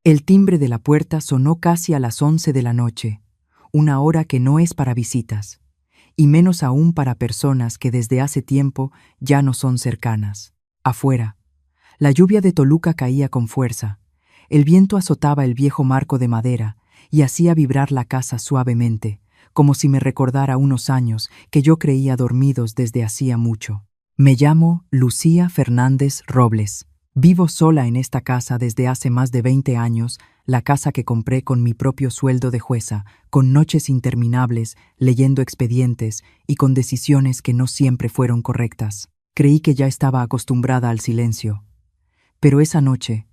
El timbre de la puerta sonó casi a las 11 de la noche, una hora que no es para visitas, y menos aún para personas que desde hace tiempo ya no son cercanas. Afuera, la lluvia de Toluca caía con fuerza, el viento azotaba el viejo marco de madera y hacía vibrar la casa suavemente, como si me recordara unos años que yo creía dormidos desde hacía mucho. Me llamo Lucía Fernández Robles. Vivo sola en esta casa desde hace más de 20 años, la casa que compré con mi propio sueldo de jueza, con noches interminables, leyendo expedientes y con decisiones que no siempre fueron correctas. Creí que ya estaba acostumbrada al silencio. Pero esa noche,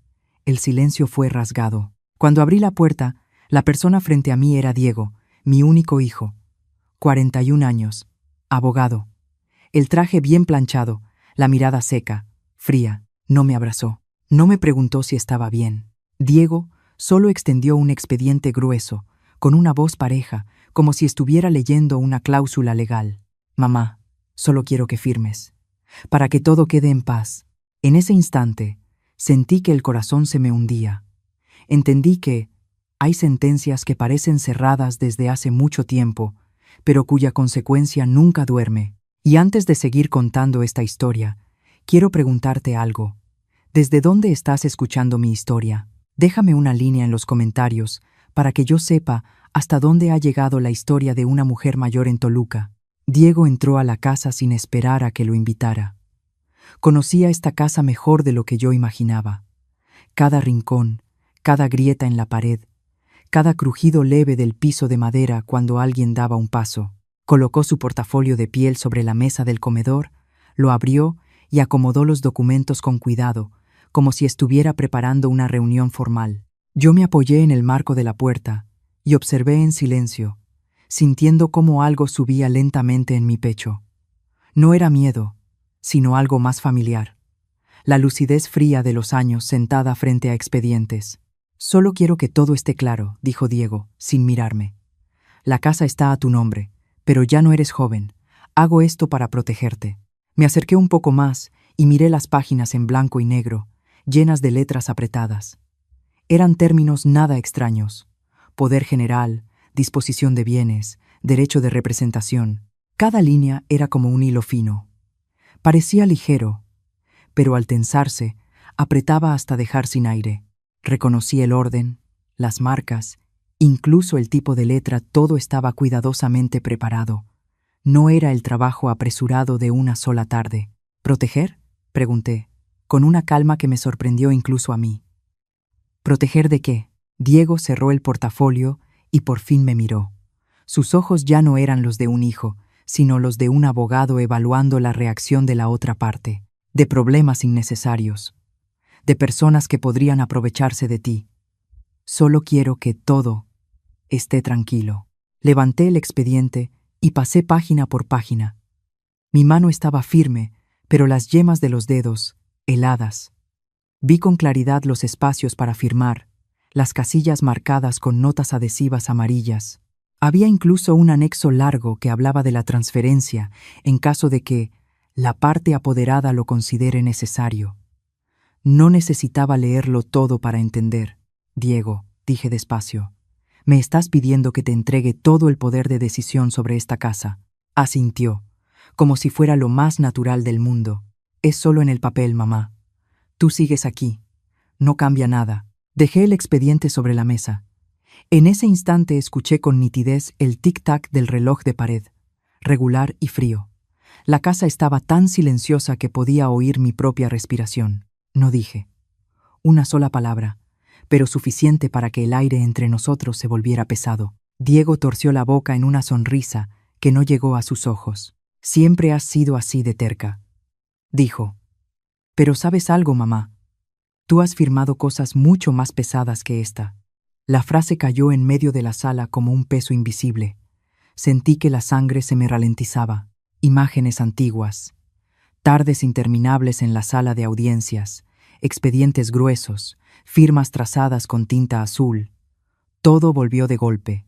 el silencio fue rasgado. Cuando abrí la puerta, la persona frente a mí era Diego, mi único hijo. 41 años, abogado. El traje bien planchado, la mirada seca, fría. No me abrazó. No me preguntó si estaba bien. Diego solo extendió un expediente grueso, con una voz pareja, como si estuviera leyendo una cláusula legal. Mamá, solo quiero que firmes, para que todo quede en paz. En ese instante, sentí que el corazón se me hundía. Entendí que hay sentencias que parecen cerradas desde hace mucho tiempo, pero cuya consecuencia nunca duerme. Y antes de seguir contando esta historia, quiero preguntarte algo. ¿Desde dónde estás escuchando mi historia? Déjame una línea en los comentarios para que yo sepa hasta dónde ha llegado la historia de una mujer mayor en Toluca. Diego entró a la casa sin esperar a que lo invitara. Conocía esta casa mejor de lo que yo imaginaba. Cada rincón, cada grieta en la pared, cada crujido leve del piso de madera cuando alguien daba un paso. Colocó su portafolio de piel sobre la mesa del comedor, lo abrió y acomodó los documentos con cuidado, como si estuviera preparando una reunión formal. Yo me apoyé en el marco de la puerta y observé en silencio, sintiendo cómo algo subía lentamente en mi pecho. No era miedo, sino algo más familiar. La lucidez fría de los años sentada frente a expedientes. Solo quiero que todo esté claro, dijo Diego, sin mirarme. La casa está a tu nombre, pero ya no eres joven. Hago esto para protegerte. Me acerqué un poco más y miré las páginas en blanco y negro, llenas de letras apretadas. Eran términos nada extraños: poder general, disposición de bienes, derecho de representación. Cada línea era como un hilo fino. Parecía ligero, pero al tensarse, apretaba hasta dejar sin aire. Reconocí el orden, las marcas, incluso el tipo de letra, todo estaba cuidadosamente preparado. No era el trabajo apresurado de una sola tarde. ¿Proteger?, pregunté, con una calma que me sorprendió incluso a mí. ¿Proteger de qué? Diego cerró el portafolio y por fin me miró. Sus ojos ya no eran los de un hijo, sino los de un abogado evaluando la reacción de la otra parte, de problemas innecesarios, de personas que podrían aprovecharse de ti. Solo quiero que todo esté tranquilo. Levanté el expediente y pasé página por página. Mi mano estaba firme, pero las yemas de los dedos, heladas. Vi con claridad los espacios para firmar, las casillas marcadas con notas adhesivas amarillas. Había incluso un anexo largo que hablaba de la transferencia en caso de que la parte apoderada lo considere necesario. No necesitaba leerlo todo para entender. Diego, dije despacio, me estás pidiendo que te entregue todo el poder de decisión sobre esta casa. Asintió, como si fuera lo más natural del mundo. Es solo en el papel, mamá. Tú sigues aquí. No cambia nada. Dejé el expediente sobre la mesa. En ese instante escuché con nitidez el tic-tac del reloj de pared, regular y frío. La casa estaba tan silenciosa que podía oír mi propia respiración. No dije una sola palabra, pero suficiente para que el aire entre nosotros se volviera pesado. Diego torció la boca en una sonrisa que no llegó a sus ojos. Siempre has sido así de terca, dijo. Pero ¿sabes algo, mamá? Tú has firmado cosas mucho más pesadas que esta. La frase cayó en medio de la sala como un peso invisible. Sentí que la sangre se me ralentizaba. Imágenes antiguas, tardes interminables en la sala de audiencias, expedientes gruesos, firmas trazadas con tinta azul. Todo volvió de golpe,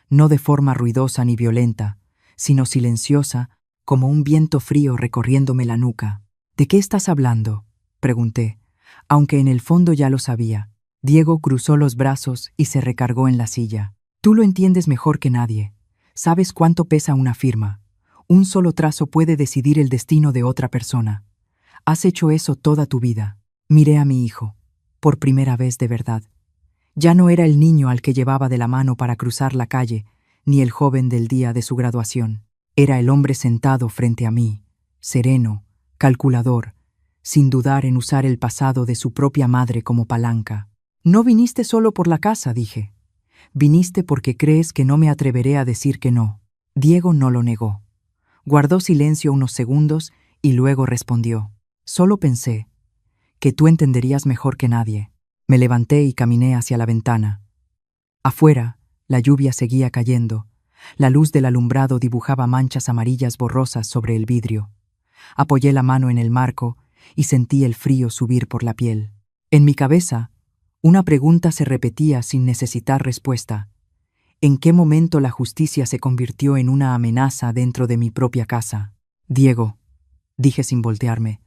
no de forma ruidosa ni violenta, sino silenciosa, como un viento frío recorriéndome la nuca. ¿De qué estás hablando?, pregunté, aunque en el fondo ya lo sabía. Diego cruzó los brazos y se recargó en la silla. Tú lo entiendes mejor que nadie. Sabes cuánto pesa una firma. Un solo trazo puede decidir el destino de otra persona. Has hecho eso toda tu vida. Miré a mi hijo, por primera vez de verdad. Ya no era el niño al que llevaba de la mano para cruzar la calle, ni el joven del día de su graduación. Era el hombre sentado frente a mí, sereno, calculador, sin dudar en usar el pasado de su propia madre como palanca. No viniste solo por la casa, dije. Viniste porque crees que no me atreveré a decir que no. Diego no lo negó. Guardó silencio unos segundos y luego respondió. Solo pensé que tú entenderías mejor que nadie. Me levanté y caminé hacia la ventana. Afuera, la lluvia seguía cayendo. La luz del alumbrado dibujaba manchas amarillas borrosas sobre el vidrio. Apoyé la mano en el marco y sentí el frío subir por la piel. En mi cabeza, una pregunta se repetía sin necesitar respuesta. ¿En qué momento la justicia se convirtió en una amenaza dentro de mi propia casa? Diego, dije sin voltearme,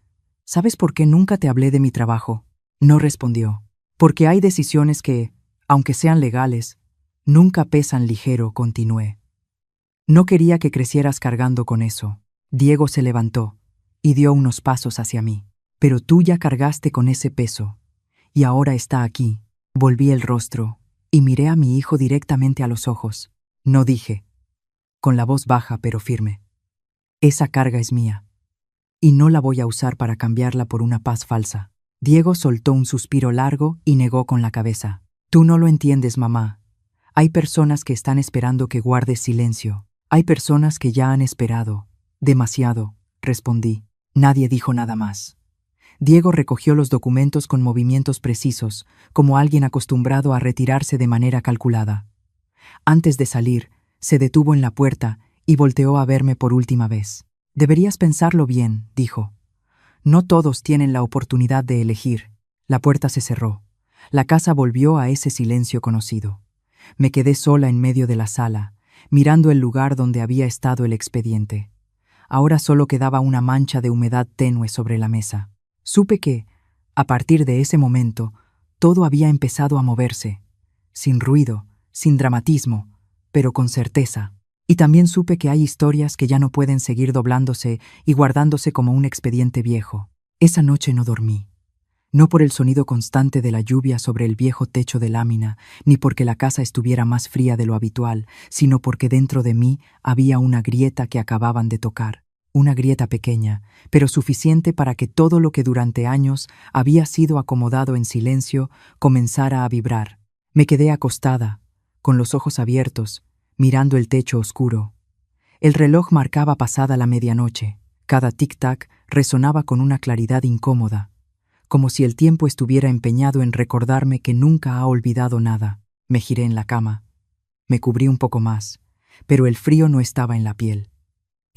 ¿sabes por qué nunca te hablé de mi trabajo? No respondió. Porque hay decisiones que, aunque sean legales, nunca pesan ligero, continué. No quería que crecieras cargando con eso. Diego se levantó y dio unos pasos hacia mí. Pero tú ya cargaste con ese peso, y ahora está aquí. Volví el rostro y miré a mi hijo directamente a los ojos. No dije, con la voz baja pero firme. Esa carga es mía, y no la voy a usar para cambiarla por una paz falsa. Diego soltó un suspiro largo y negó con la cabeza. Tú no lo entiendes, mamá. Hay personas que están esperando que guardes silencio. Hay personas que ya han esperado. Demasiado, respondí. Nadie dijo nada más. Diego recogió los documentos con movimientos precisos, como alguien acostumbrado a retirarse de manera calculada. Antes de salir, se detuvo en la puerta y volteó a verme por última vez. Deberías pensarlo bien, dijo. No todos tienen la oportunidad de elegir. La puerta se cerró. La casa volvió a ese silencio conocido. Me quedé sola en medio de la sala, mirando el lugar donde había estado el expediente. Ahora solo quedaba una mancha de humedad tenue sobre la mesa. Supe que, a partir de ese momento, todo había empezado a moverse, sin ruido, sin dramatismo, pero con certeza. Y también supe que hay historias que ya no pueden seguir doblándose y guardándose como un expediente viejo. Esa noche no dormí. No por el sonido constante de la lluvia sobre el viejo techo de lámina, ni porque la casa estuviera más fría de lo habitual, sino porque dentro de mí había una grieta que acababan de tocar. Una grieta pequeña, pero suficiente para que todo lo que durante años había sido acomodado en silencio comenzara a vibrar. Me quedé acostada, con los ojos abiertos, mirando el techo oscuro. El reloj marcaba pasada la medianoche. Cada tic-tac resonaba con una claridad incómoda, como si el tiempo estuviera empeñado en recordarme que nunca ha olvidado nada. Me giré en la cama. Me cubrí un poco más, pero el frío no estaba en la piel.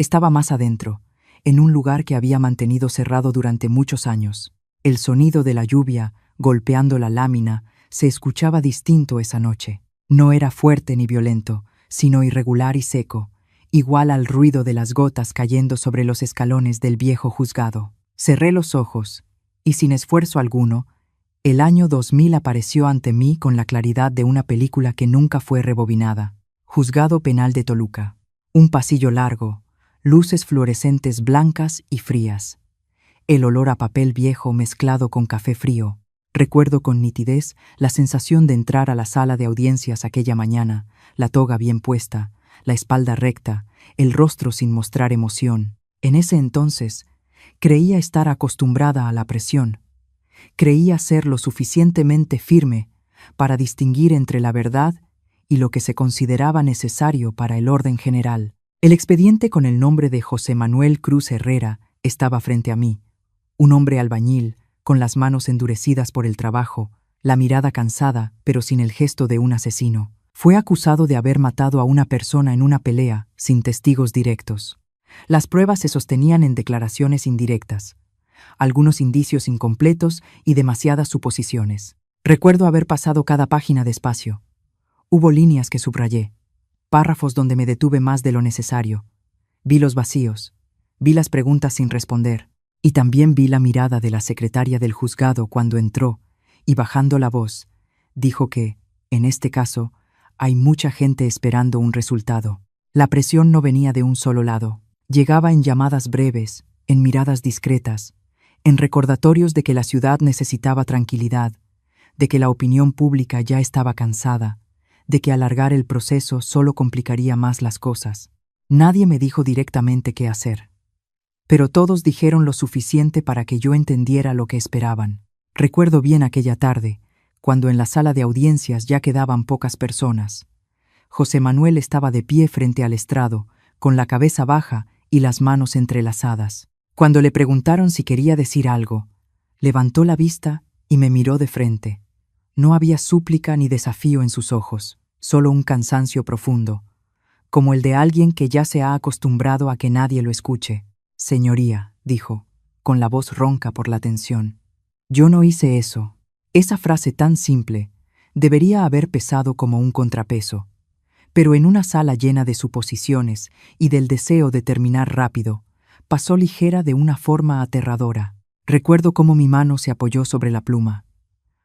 Estaba más adentro, en un lugar que había mantenido cerrado durante muchos años. El sonido de la lluvia, golpeando la lámina, se escuchaba distinto esa noche. No era fuerte ni violento, sino irregular y seco, igual al ruido de las gotas cayendo sobre los escalones del viejo juzgado. Cerré los ojos, y sin esfuerzo alguno, el año 2000 apareció ante mí con la claridad de una película que nunca fue rebobinada. Juzgado Penal de Toluca. Un pasillo largo, luces fluorescentes blancas y frías. El olor a papel viejo mezclado con café frío. Recuerdo con nitidez la sensación de entrar a la sala de audiencias aquella mañana, la toga bien puesta, la espalda recta, el rostro sin mostrar emoción. En ese entonces, creía estar acostumbrada a la presión. Creía ser lo suficientemente firme para distinguir entre la verdad y lo que se consideraba necesario para el orden general. El expediente con el nombre de José Manuel Cruz Herrera estaba frente a mí, un hombre albañil, con las manos endurecidas por el trabajo, la mirada cansada, pero sin el gesto de un asesino. Fue acusado de haber matado a una persona en una pelea, sin testigos directos. Las pruebas se sostenían en declaraciones indirectas, algunos indicios incompletos y demasiadas suposiciones. Recuerdo haber pasado cada página despacio. Hubo líneas que subrayé, párrafos donde me detuve más de lo necesario. Vi los vacíos, vi las preguntas sin responder, y también vi la mirada de la secretaria del juzgado cuando entró, y bajando la voz, Dijo que, en este caso, hay mucha gente esperando un resultado. La presión no venía de un solo lado. Llegaba en llamadas breves, en miradas discretas, en recordatorios de que la ciudad necesitaba tranquilidad, de que la opinión pública ya estaba cansada, de que alargar el proceso solo complicaría más las cosas. Nadie me dijo directamente qué hacer, pero todos dijeron lo suficiente para que yo entendiera lo que esperaban. Recuerdo bien aquella tarde, cuando en la sala de audiencias ya quedaban pocas personas. José Manuel estaba de pie frente al estrado, con la cabeza baja y las manos entrelazadas. Cuando le preguntaron si quería decir algo, levantó la vista y me miró de frente. No había súplica ni desafío en sus ojos, solo un cansancio profundo, como el de alguien que ya se ha acostumbrado a que nadie lo escuche. Señoría, dijo, con la voz ronca por la tensión. Yo no hice eso. Esa frase tan simple debería haber pesado como un contrapeso, pero en una sala llena de suposiciones y del deseo de terminar rápido, pasó ligera de una forma aterradora. Recuerdo cómo mi mano se apoyó sobre la pluma.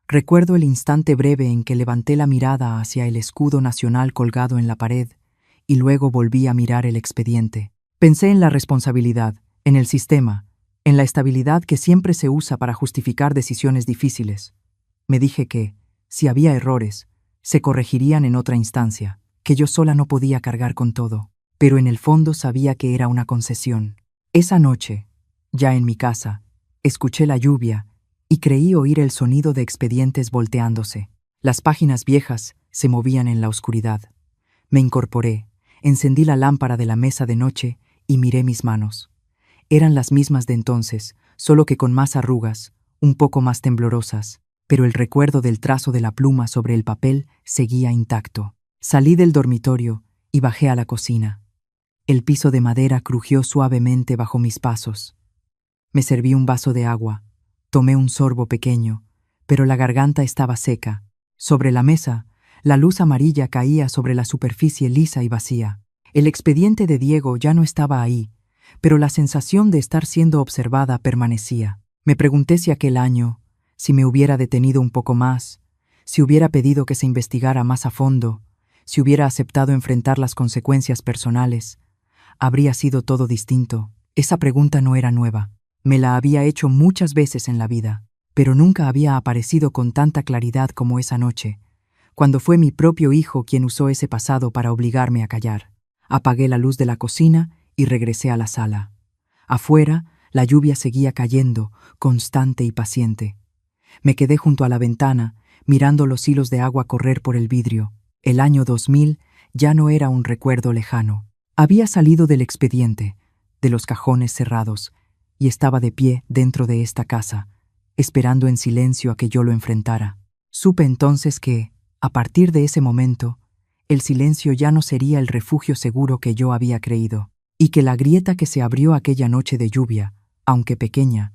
Recuerdo el instante breve en que levanté la mirada hacia el escudo nacional colgado en la pared y luego volví a mirar el expediente. Pensé en la responsabilidad, en el sistema, en la estabilidad que siempre se usa para justificar decisiones difíciles. Me dije que, si había errores, se corregirían en otra instancia, que yo sola no podía cargar con todo, pero en el fondo sabía que era una concesión. Esa noche, ya en mi casa, escuché la lluvia y creí oír el sonido de expedientes volteándose. Las páginas viejas se movían en la oscuridad. Me incorporé, encendí la lámpara de la mesa de noche y miré mis manos. Eran las mismas de entonces, solo que con más arrugas, un poco más temblorosas, pero el recuerdo del trazo de la pluma sobre el papel seguía intacto. Salí del dormitorio y bajé a la cocina. El piso de madera crujió suavemente bajo mis pasos. Me serví un vaso de agua. Tomé un sorbo pequeño, pero la garganta estaba seca. Sobre la mesa, la luz amarilla caía sobre la superficie lisa y vacía. El expediente de Diego ya no estaba ahí, pero la sensación de estar siendo observada permanecía. Me pregunté si aquel año, si me hubiera detenido un poco más, si hubiera pedido que se investigara más a fondo, si hubiera aceptado enfrentar las consecuencias personales, habría sido todo distinto. Esa pregunta no era nueva. Me la había hecho muchas veces en la vida, pero nunca había aparecido con tanta claridad como esa noche, cuando fue mi propio hijo quien usó ese pasado para obligarme a callar. Apagué la luz de la cocina y regresé a la sala. Afuera, la lluvia seguía cayendo, constante y paciente. Me quedé junto a la ventana, mirando los hilos de agua correr por el vidrio. El año 2000 ya no era un recuerdo lejano. Había salido del expediente, de los cajones cerrados, y estaba de pie dentro de esta casa, esperando en silencio a que yo lo enfrentara. Supe entonces que, a partir de ese momento, el silencio ya no sería el refugio seguro que yo había creído, y que la grieta que se abrió aquella noche de lluvia, aunque pequeña,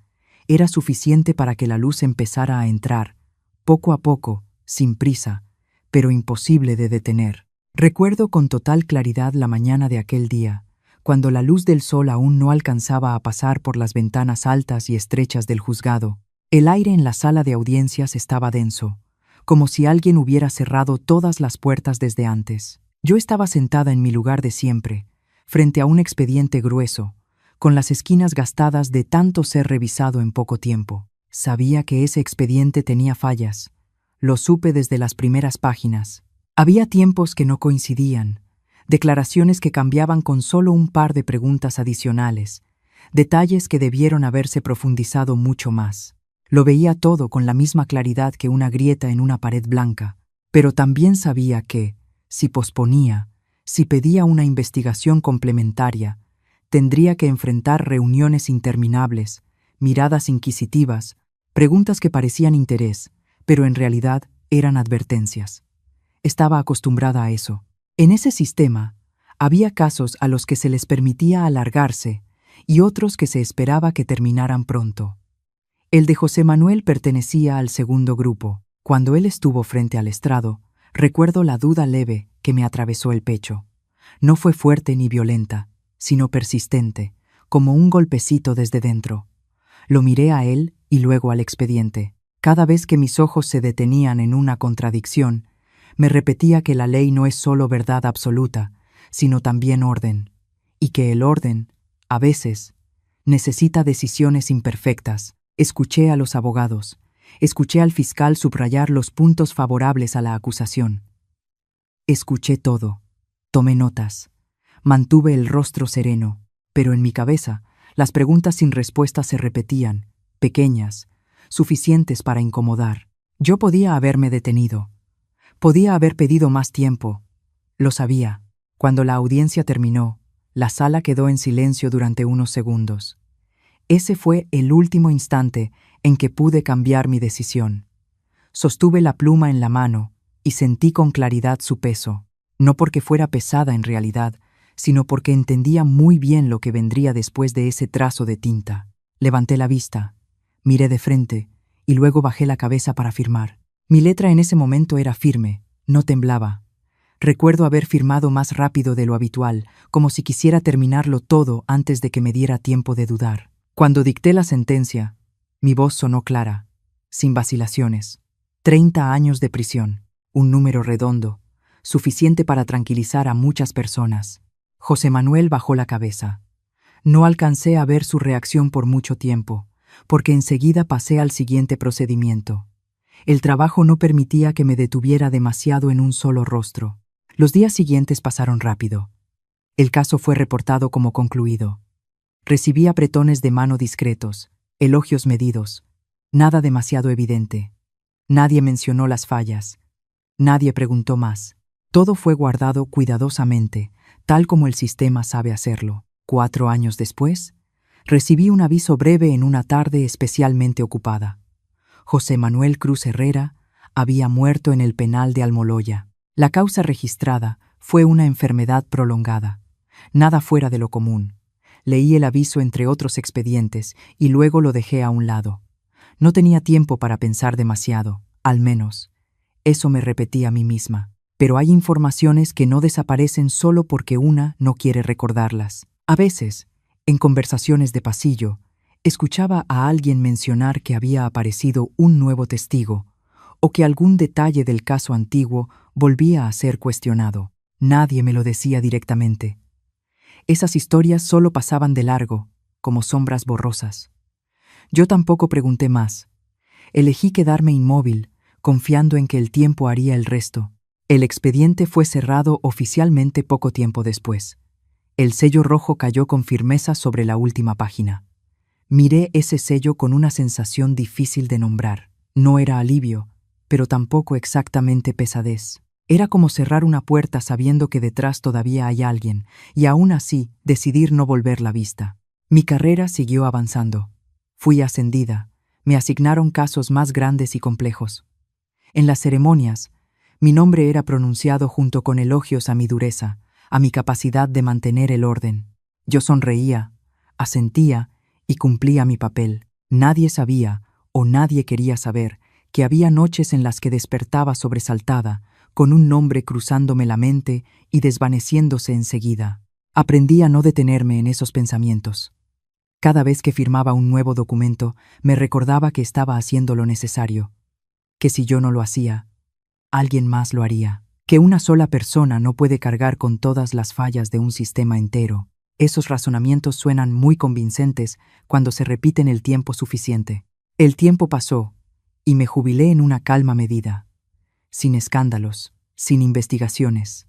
era suficiente para que la luz empezara a entrar, poco a poco, sin prisa, pero imposible de detener. Recuerdo con total claridad la mañana de aquel día, cuando la luz del sol aún no alcanzaba a pasar por las ventanas altas y estrechas del juzgado. El aire en la sala de audiencias estaba denso, como si alguien hubiera cerrado todas las puertas desde antes. Yo estaba sentada en mi lugar de siempre, frente a un expediente grueso, con las esquinas gastadas de tanto ser revisado en poco tiempo. Sabía que ese expediente tenía fallas. Lo supe desde las primeras páginas. Había tiempos que no coincidían, declaraciones que cambiaban con solo un par de preguntas adicionales, detalles que debieron haberse profundizado mucho más. Lo veía todo con la misma claridad que una grieta en una pared blanca, pero también sabía que, si posponía, si pedía una investigación complementaria, tendría que enfrentar reuniones interminables, miradas inquisitivas, preguntas que parecían interés, pero en realidad eran advertencias. Estaba acostumbrada a eso. En ese sistema, había casos a los que se les permitía alargarse y otros que se esperaba que terminaran pronto. El de José Manuel pertenecía al segundo grupo. Cuando él estuvo frente al estrado, recuerdo la duda leve que me atravesó el pecho. No fue fuerte ni violenta, sino persistente, como un golpecito desde dentro. Lo miré a él y luego al expediente. Cada vez que mis ojos se detenían en una contradicción, me repetía que la ley no es solo verdad absoluta, sino también orden, y que el orden, a veces, necesita decisiones imperfectas. Escuché a los abogados, escuché al fiscal subrayar los puntos favorables a la acusación. Escuché todo, tomé notas, mantuve el rostro sereno, pero en mi cabeza las preguntas sin respuesta se repetían, pequeñas, suficientes para incomodar. Yo podía haberme detenido, podía haber pedido más tiempo, lo sabía. Cuando la audiencia terminó, la sala quedó en silencio durante unos segundos. Ese fue el último instante en que pude cambiar mi decisión. Sostuve la pluma en la mano y sentí con claridad su peso, no porque fuera pesada en realidad, sino porque entendía muy bien lo que vendría después de ese trazo de tinta. Levanté la vista, miré de frente y luego bajé la cabeza para firmar. Mi letra en ese momento era firme, no temblaba. Recuerdo haber firmado más rápido de lo habitual, como si quisiera terminarlo todo antes de que me diera tiempo de dudar. Cuando dicté la sentencia, mi voz sonó clara, sin vacilaciones. 30 años de prisión, un número redondo, suficiente para tranquilizar a muchas personas. José Manuel bajó la cabeza. No alcancé a ver su reacción por mucho tiempo, porque enseguida pasé al siguiente procedimiento. El trabajo no permitía que me detuviera demasiado en un solo rostro. Los días siguientes pasaron rápido. El caso fue reportado como concluido. Recibí apretones de mano discretos, elogios medidos, nada demasiado evidente. Nadie mencionó las fallas. Nadie preguntó más. Todo fue guardado cuidadosamente, tal como el sistema sabe hacerlo. 4 años después, recibí un aviso breve en una tarde especialmente ocupada. José Manuel Cruz Herrera había muerto en el penal de Almoloya. La causa registrada fue una enfermedad prolongada, nada fuera de lo común. Leí el aviso entre otros expedientes y luego lo dejé a un lado. No tenía tiempo para pensar demasiado, al menos. Eso me repetí a mí misma. Pero hay informaciones que no desaparecen solo porque una no quiere recordarlas. A veces, en conversaciones de pasillo, escuchaba a alguien mencionar que había aparecido un nuevo testigo o que algún detalle del caso antiguo volvía a ser cuestionado. Nadie me lo decía directamente. Esas historias solo pasaban de largo, como sombras borrosas. Yo tampoco pregunté más. Elegí quedarme inmóvil, confiando en que el tiempo haría el resto. El expediente fue cerrado oficialmente poco tiempo después. El sello rojo cayó con firmeza sobre la última página. Miré ese sello con una sensación difícil de nombrar. No era alivio, pero tampoco exactamente pesadez. Era como cerrar una puerta sabiendo que detrás todavía hay alguien, y aún así decidir no volver la vista. Mi carrera siguió avanzando. Fui ascendida. Me asignaron casos más grandes y complejos. En las ceremonias, mi nombre era pronunciado junto con elogios a mi dureza, a mi capacidad de mantener el orden. Yo sonreía, asentía y cumplía mi papel. Nadie sabía, o nadie quería saber, que había noches en las que despertaba sobresaltada, con un nombre cruzándome la mente y desvaneciéndose enseguida. Aprendí a no detenerme en esos pensamientos. Cada vez que firmaba un nuevo documento, me recordaba que estaba haciendo lo necesario, que si yo no lo hacía, alguien más lo haría, que una sola persona no puede cargar con todas las fallas de un sistema entero. Esos razonamientos suenan muy convincentes cuando se repiten el tiempo suficiente. El tiempo pasó, y me jubilé en una calma medida, sin escándalos, sin investigaciones.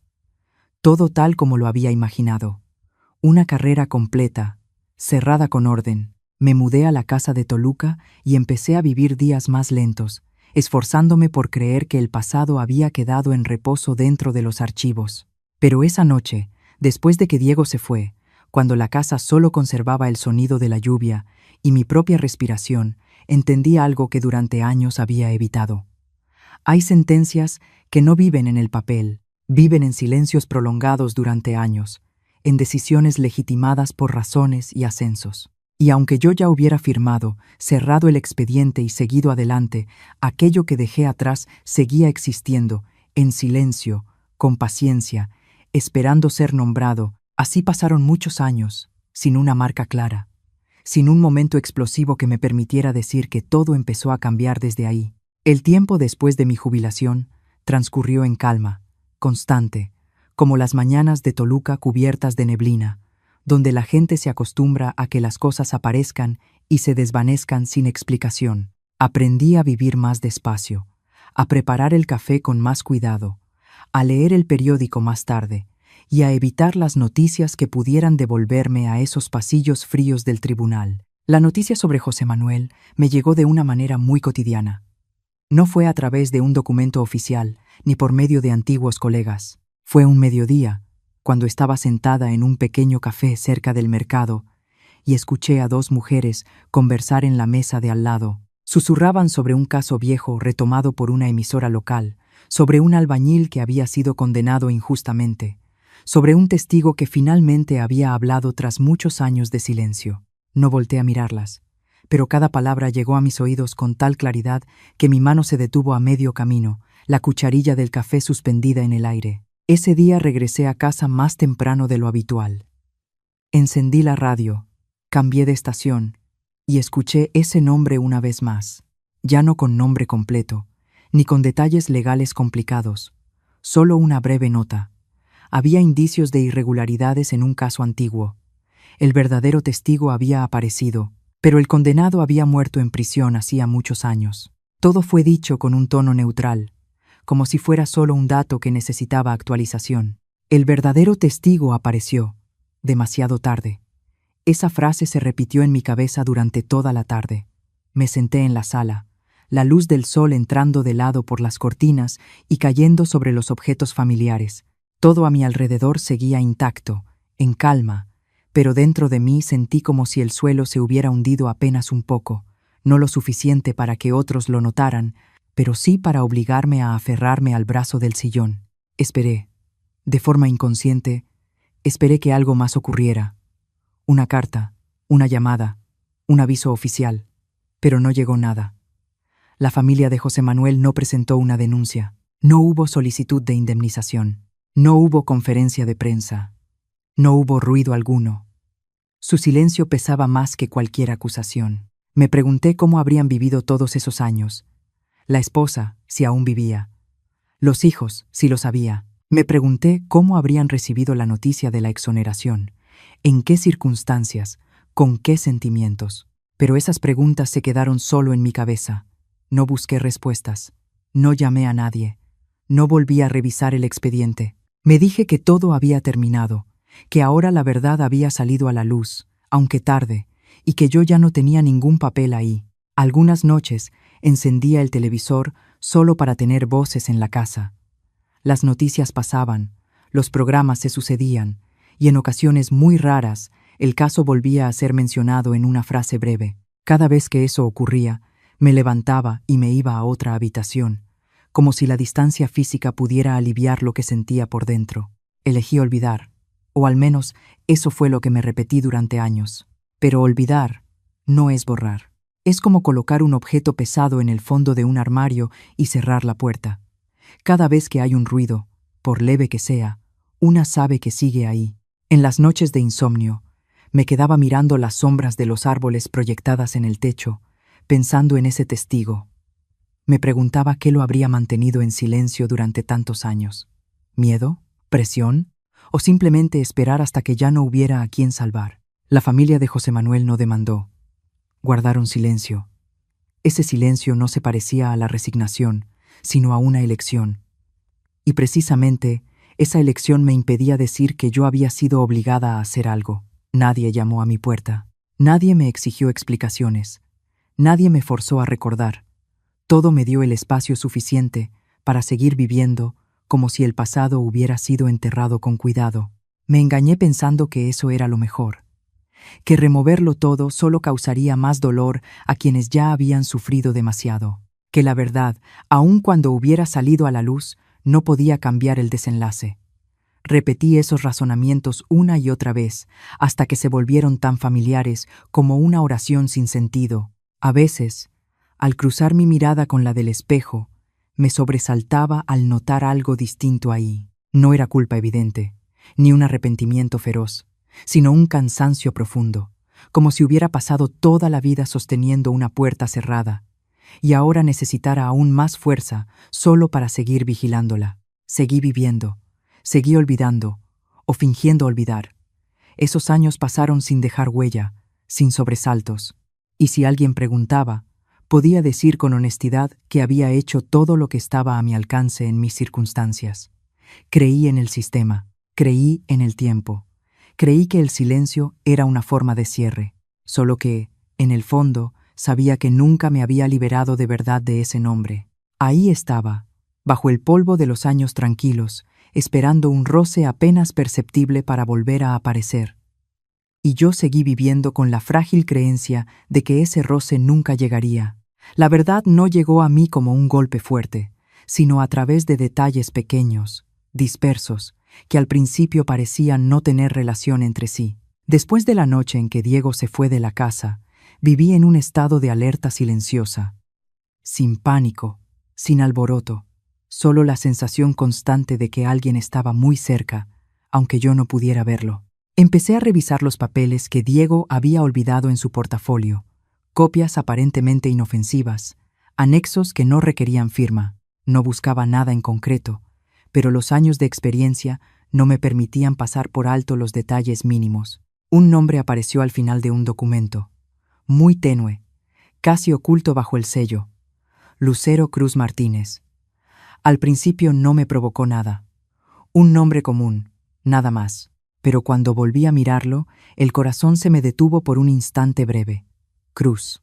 Todo tal como lo había imaginado. Una carrera completa, cerrada con orden. Me mudé a la casa de Toluca y empecé a vivir días más lentos, esforzándome por creer que el pasado había quedado en reposo dentro de los archivos. Pero esa noche, después de que Diego se fue, cuando la casa solo conservaba el sonido de la lluvia y mi propia respiración, entendí algo que durante años había evitado. Hay sentencias que no viven en el papel, viven en silencios prolongados durante años, en decisiones legitimadas por razones y ascensos. Y aunque yo ya hubiera firmado, cerrado el expediente y seguido adelante, aquello que dejé atrás seguía existiendo, en silencio, con paciencia, esperando ser nombrado. Así pasaron muchos años, sin una marca clara, sin un momento explosivo que me permitiera decir que todo empezó a cambiar desde ahí. El tiempo después de mi jubilación transcurrió en calma, constante, como las mañanas de Toluca cubiertas de neblina, donde la gente se acostumbra a que las cosas aparezcan y se desvanezcan sin explicación. Aprendí a vivir más despacio, a preparar el café con más cuidado, a leer el periódico más tarde y a evitar las noticias que pudieran devolverme a esos pasillos fríos del tribunal. La noticia sobre José Manuel me llegó de una manera muy cotidiana. No fue a través de un documento oficial ni por medio de antiguos colegas. Fue un mediodía, cuando estaba sentada en un pequeño café cerca del mercado y escuché a dos mujeres conversar en la mesa de al lado. Susurraban sobre un caso viejo retomado por una emisora local, sobre un albañil que había sido condenado injustamente, sobre un testigo que finalmente había hablado tras muchos años de silencio. No volteé a mirarlas, pero cada palabra llegó a mis oídos con tal claridad que mi mano se detuvo a medio camino, la cucharilla del café suspendida en el aire. Ese día regresé a casa más temprano de lo habitual. Encendí la radio, cambié de estación y escuché ese nombre una vez más, ya no con nombre completo, ni con detalles legales complicados, solo una breve nota. Había indicios de irregularidades en un caso antiguo. El verdadero testigo había aparecido, pero el condenado había muerto en prisión hacía muchos años. Todo fue dicho con un tono neutral, como si fuera solo un dato que necesitaba actualización. El verdadero testigo apareció, demasiado tarde. Esa frase se repitió en mi cabeza durante toda la tarde. Me senté en la sala, la luz del sol entrando de lado por las cortinas y cayendo sobre los objetos familiares. Todo a mi alrededor seguía intacto, en calma, pero dentro de mí sentí como si el suelo se hubiera hundido apenas un poco, no lo suficiente para que otros lo notaran, pero sí para obligarme a aferrarme al brazo del sillón. Esperé, de forma inconsciente, esperé que algo más ocurriera. Una carta, una llamada, un aviso oficial, pero no llegó nada. La familia de José Manuel no presentó una denuncia, no hubo solicitud de indemnización, no hubo conferencia de prensa, no hubo ruido alguno. Su silencio pesaba más que cualquier acusación. Me pregunté cómo habrían vivido todos esos años. La esposa, si aún vivía. Los hijos, si lo sabía. Me pregunté cómo habrían recibido la noticia de la exoneración. ¿En qué circunstancias? ¿Con qué sentimientos? Pero esas preguntas se quedaron solo en mi cabeza. No busqué respuestas. No llamé a nadie. No volví a revisar el expediente. Me dije que todo había terminado, que ahora la verdad había salido a la luz, aunque tarde, y que yo ya no tenía ningún papel ahí. Algunas noches encendía el televisor solo para tener voces en la casa. Las noticias pasaban, los programas se sucedían, y en ocasiones muy raras, el caso volvía a ser mencionado en una frase breve. Cada vez que eso ocurría, me levantaba y me iba a otra habitación, como si la distancia física pudiera aliviar lo que sentía por dentro. Elegí olvidar, o al menos eso fue lo que me repetí durante años. Pero olvidar no es borrar. Es como colocar un objeto pesado en el fondo de un armario y cerrar la puerta. Cada vez que hay un ruido, por leve que sea, una sabe que sigue ahí. En las noches de insomnio, me quedaba mirando las sombras de los árboles proyectadas en el techo, pensando en ese testigo. Me preguntaba qué lo habría mantenido en silencio durante tantos años. ¿Miedo? ¿Presión? ¿O simplemente esperar hasta que ya no hubiera a quien salvar? La familia de José Manuel no demandó. Guardaron silencio. Ese silencio no se parecía a la resignación, sino a una elección. Y precisamente, esa elección me impedía decir que yo había sido obligada a hacer algo. Nadie llamó a mi puerta. Nadie me exigió explicaciones. Nadie me forzó a recordar. Todo me dio el espacio suficiente para seguir viviendo como si el pasado hubiera sido enterrado con cuidado. Me engañé pensando que eso era lo mejor, que removerlo todo solo causaría más dolor a quienes ya habían sufrido demasiado, que la verdad, aun cuando hubiera salido a la luz, no podía cambiar el desenlace. Repetí esos razonamientos una y otra vez, hasta que se volvieron tan familiares como una oración sin sentido. A veces, al cruzar mi mirada con la del espejo, me sobresaltaba al notar algo distinto ahí. No era culpa evidente, ni un arrepentimiento feroz, sino un cansancio profundo, como si hubiera pasado toda la vida sosteniendo una puerta cerrada, y ahora necesitara aún más fuerza solo para seguir vigilándola. Seguí viviendo, seguí olvidando, o fingiendo olvidar. Esos años pasaron sin dejar huella, sin sobresaltos, y si alguien preguntaba, podía decir con honestidad que había hecho todo lo que estaba a mi alcance en mis circunstancias. Creí en el sistema, creí en el tiempo, creí que el silencio era una forma de cierre, solo que, en el fondo, sabía que nunca me había liberado de verdad de ese nombre. Ahí estaba, bajo el polvo de los años tranquilos, esperando un roce apenas perceptible para volver a aparecer. Y yo seguí viviendo con la frágil creencia de que ese roce nunca llegaría. La verdad no llegó a mí como un golpe fuerte, sino a través de detalles pequeños, dispersos, que al principio parecían no tener relación entre sí. Después de la noche en que Diego se fue de la casa, viví en un estado de alerta silenciosa, sin pánico, sin alboroto, solo la sensación constante de que alguien estaba muy cerca, aunque yo no pudiera verlo. Empecé a revisar los papeles que Diego había olvidado en su portafolio, copias aparentemente inofensivas, anexos que no requerían firma. No buscaba nada en concreto, pero los años de experiencia no me permitían pasar por alto los detalles mínimos. Un nombre apareció al final de un documento, muy tenue, casi oculto bajo el sello: Lucero Cruz Martínez. Al principio no me provocó nada. Un nombre común, nada más. Pero cuando volví a mirarlo, el corazón se me detuvo por un instante breve. Cruz.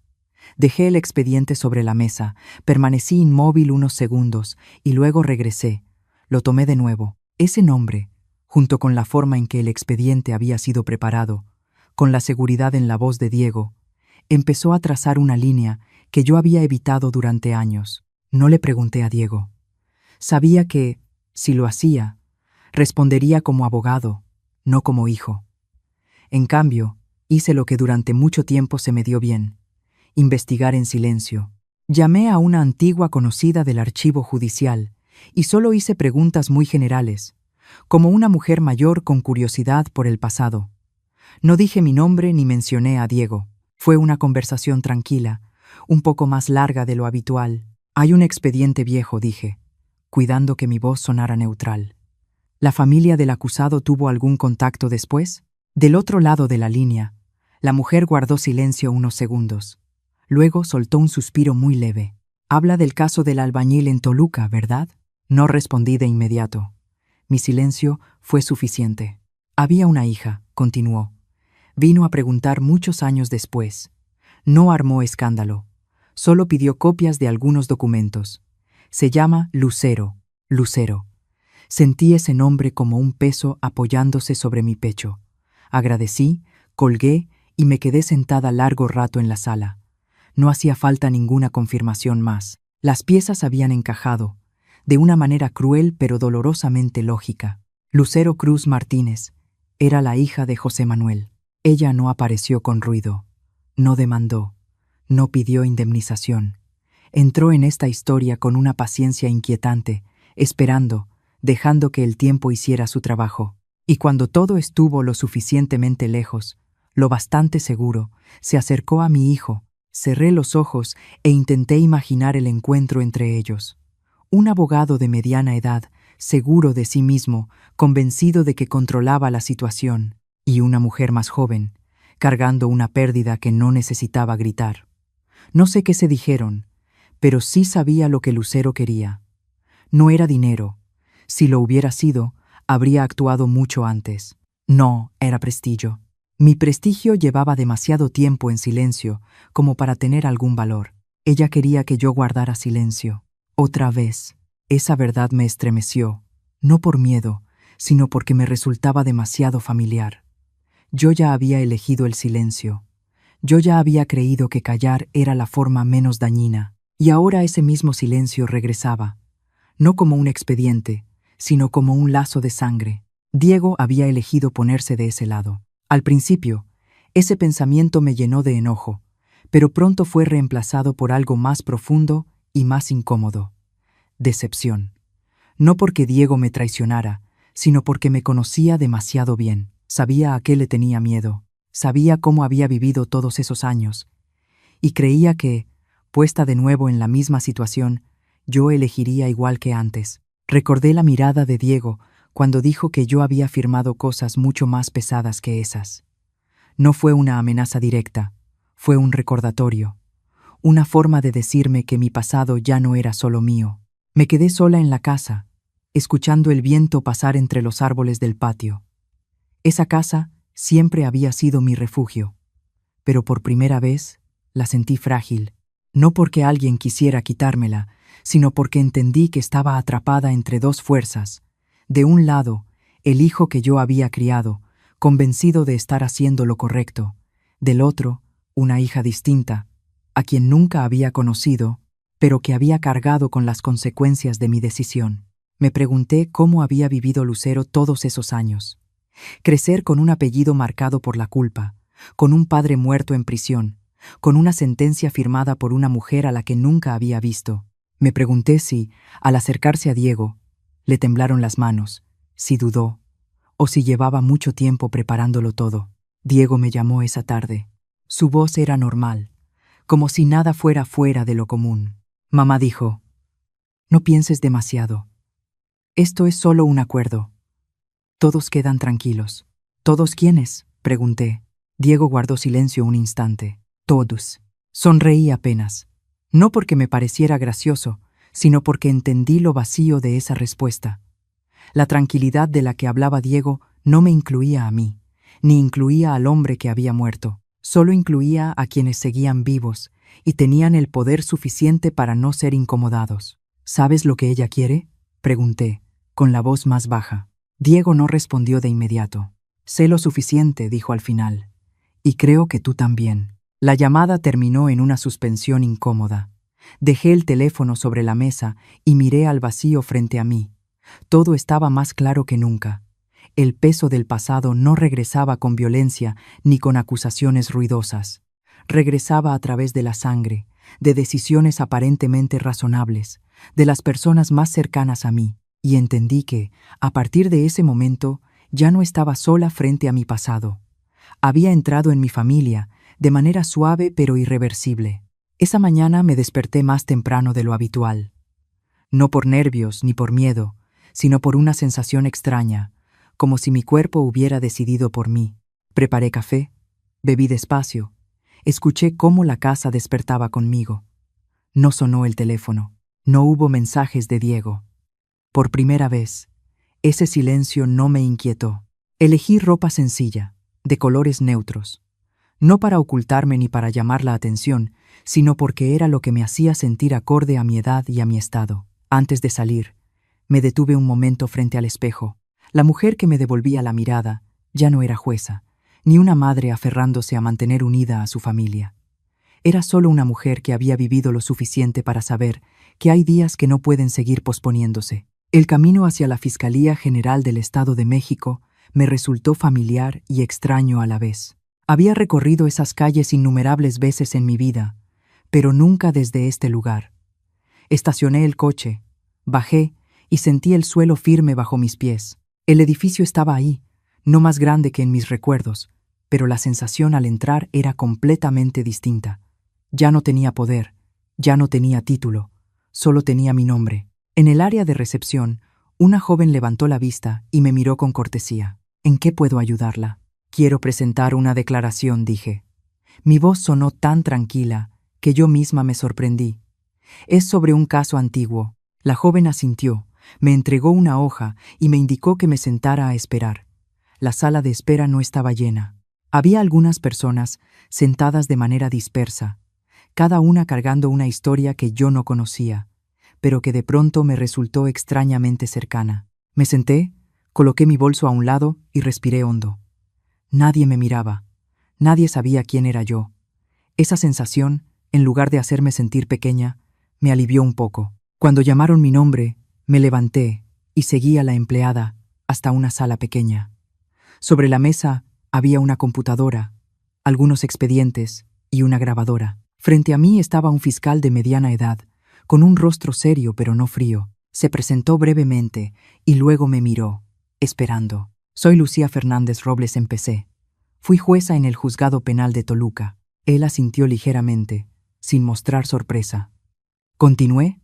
Dejé el expediente sobre la mesa, permanecí inmóvil unos segundos y luego regresé. Lo tomé de nuevo. Ese nombre, junto con la forma en que el expediente había sido preparado, con la seguridad en la voz de Diego, empezó a trazar una línea que yo había evitado durante años. No le pregunté a Diego. Sabía que, si lo hacía, respondería como abogado, no como hijo. En cambio, hice lo que durante mucho tiempo se me dio bien: investigar en silencio. Llamé a una antigua conocida del archivo judicial y solo hice preguntas muy generales, como una mujer mayor con curiosidad por el pasado. No dije mi nombre ni mencioné a Diego. Fue una conversación tranquila, un poco más larga de lo habitual. Hay un expediente viejo, dije, cuidando que mi voz sonara neutral. ¿La familia del acusado tuvo algún contacto después? Del otro lado de la línea, la mujer guardó silencio unos segundos. Luego soltó un suspiro muy leve. Habla del caso del albañil en Toluca, ¿verdad? No respondí de inmediato. Mi silencio fue suficiente. Había una hija, continuó. Vino a preguntar muchos años después. No armó escándalo. Solo pidió copias de algunos documentos. Se llama Lucero. Lucero. Sentí ese nombre como un peso apoyándose sobre mi pecho. Agradecí, colgué y me quedé sentada largo rato en la sala. No hacía falta ninguna confirmación más. Las piezas habían encajado, de una manera cruel pero dolorosamente lógica. Lucero Cruz Martínez era la hija de José Manuel. Ella no apareció con ruido, no demandó, no pidió indemnización. Entró en esta historia con una paciencia inquietante, esperando, dejando que el tiempo hiciera su trabajo. Y cuando todo estuvo lo suficientemente lejos, lo bastante seguro, se acercó a mi hijo. Cerré los ojos e intenté imaginar el encuentro entre ellos. Un abogado de mediana edad, seguro de sí mismo, convencido de que controlaba la situación, y una mujer más joven, cargando una pérdida que no necesitaba gritar. No sé qué se dijeron, pero sí sabía lo que Lucero quería. No era dinero. Si lo hubiera sido, habría actuado mucho antes. No, era prestigio. Mi prestigio llevaba demasiado tiempo en silencio como para tener algún valor. Ella quería que yo guardara silencio. Otra vez, esa verdad me estremeció, no por miedo, sino porque me resultaba demasiado familiar. Yo ya había elegido el silencio. Yo ya había creído que callar era la forma menos dañina. Y ahora ese mismo silencio regresaba, no como un expediente, sino como un lazo de sangre. Diego había elegido ponerse de ese lado. Al principio, ese pensamiento me llenó de enojo, pero pronto fue reemplazado por algo más profundo y más incómodo: decepción. No porque Diego me traicionara, sino porque me conocía demasiado bien. Sabía a qué le tenía miedo. Sabía cómo había vivido todos esos años, y creía que, puesta de nuevo en la misma situación, yo elegiría igual que antes. Recordé la mirada de Diego cuando dijo que yo había firmado cosas mucho más pesadas que esas. No fue una amenaza directa, fue un recordatorio, una forma de decirme que mi pasado ya no era solo mío. Me quedé sola en la casa, escuchando el viento pasar entre los árboles del patio. Esa casa siempre había sido mi refugio, pero por primera vez la sentí frágil, no porque alguien quisiera quitármela, sino porque entendí que estaba atrapada entre dos fuerzas. De un lado, el hijo que yo había criado, convencido de estar haciendo lo correcto; del otro, una hija distinta, a quien nunca había conocido, pero que había cargado con las consecuencias de mi decisión. Me pregunté cómo había vivido Lucero todos esos años. Crecer con un apellido marcado por la culpa, con un padre muerto en prisión, con una sentencia firmada por una mujer a la que nunca había visto. Me pregunté si, al acercarse a Diego, le temblaron las manos, si dudó, o si llevaba mucho tiempo preparándolo todo. Diego me llamó esa tarde. Su voz era normal, como si nada fuera fuera de lo común. Mamá dijo: «No pienses demasiado. Esto es solo un acuerdo. Todos quedan tranquilos». «¿Todos quiénes?», pregunté. Diego guardó silencio un instante. «Todos». Sonreí apenas. No porque me pareciera gracioso, sino porque entendí lo vacío de esa respuesta. La tranquilidad de la que hablaba Diego no me incluía a mí, ni incluía al hombre que había muerto. Solo incluía a quienes seguían vivos y tenían el poder suficiente para no ser incomodados. «¿Sabes lo que ella quiere?», pregunté, con la voz más baja. Diego no respondió de inmediato. «Sé lo suficiente», dijo al final, «y creo que tú también». La llamada terminó en una suspensión incómoda. Dejé el teléfono sobre la mesa y miré al vacío frente a mí. Todo estaba más claro que nunca. El peso del pasado no regresaba con violencia ni con acusaciones ruidosas. Regresaba a través de la sangre, de decisiones aparentemente razonables, de las personas más cercanas a mí, y entendí que, a partir de ese momento, ya no estaba sola frente a mi pasado. Había entrado en mi familia, de manera suave pero irreversible. Esa mañana me desperté más temprano de lo habitual. No por nervios ni por miedo, sino por una sensación extraña, como si mi cuerpo hubiera decidido por mí. Preparé café, bebí despacio, escuché cómo la casa despertaba conmigo. No sonó el teléfono, no hubo mensajes de Diego. Por primera vez, ese silencio no me inquietó. Elegí ropa sencilla, de colores neutros, no para ocultarme ni para llamar la atención, sino porque era lo que me hacía sentir acorde a mi edad y a mi estado. Antes de salir, me detuve un momento frente al espejo. La mujer que me devolvía la mirada ya no era jueza, ni una madre aferrándose a mantener unida a su familia. Era solo una mujer que había vivido lo suficiente para saber que hay días que no pueden seguir posponiéndose. El camino hacia la Fiscalía General del Estado de México me resultó familiar y extraño a la vez. Había recorrido esas calles innumerables veces en mi vida, pero nunca desde este lugar. Estacioné el coche, bajé y sentí el suelo firme bajo mis pies. El edificio estaba ahí, no más grande que en mis recuerdos, pero la sensación al entrar era completamente distinta. Ya no tenía poder, ya no tenía título, solo tenía mi nombre. En el área de recepción, una joven levantó la vista y me miró con cortesía. «¿En qué puedo ayudarla?». «Quiero presentar una declaración», dije. Mi voz sonó tan tranquila que yo misma me sorprendí. «Es sobre un caso antiguo». La joven asintió, me entregó una hoja y me indicó que me sentara a esperar. La sala de espera no estaba llena. Había algunas personas sentadas de manera dispersa, cada una cargando una historia que yo no conocía, pero que de pronto me resultó extrañamente cercana. Me senté, coloqué mi bolso a un lado y respiré hondo. Nadie me miraba, nadie sabía quién era yo. Esa sensación, en lugar de hacerme sentir pequeña, me alivió un poco. Cuando llamaron mi nombre, me levanté y seguí a la empleada hasta una sala pequeña. Sobre la mesa había una computadora, algunos expedientes y una grabadora. Frente a mí estaba un fiscal de mediana edad, con un rostro serio pero no frío. Se presentó brevemente y luego me miró, esperando. «Soy Lucía Fernández Robles, empecé. Fui jueza en el juzgado penal de Toluca. Él asintió ligeramente, sin mostrar sorpresa. Continué,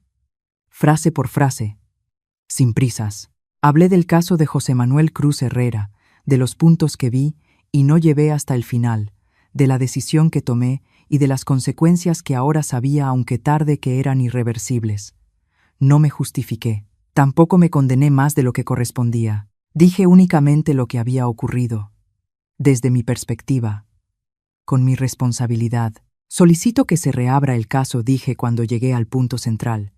frase por frase, sin prisas. Hablé del caso de José Manuel Cruz Herrera, de los puntos que vi y no llevé hasta el final, de la decisión que tomé y de las consecuencias que ahora sabía, aunque tarde, que eran irreversibles. No me justifiqué. Tampoco me condené más de lo que correspondía. Dije únicamente lo que había ocurrido, desde mi perspectiva, con mi responsabilidad. Solicito que se reabra el caso, dije cuando llegué al punto central,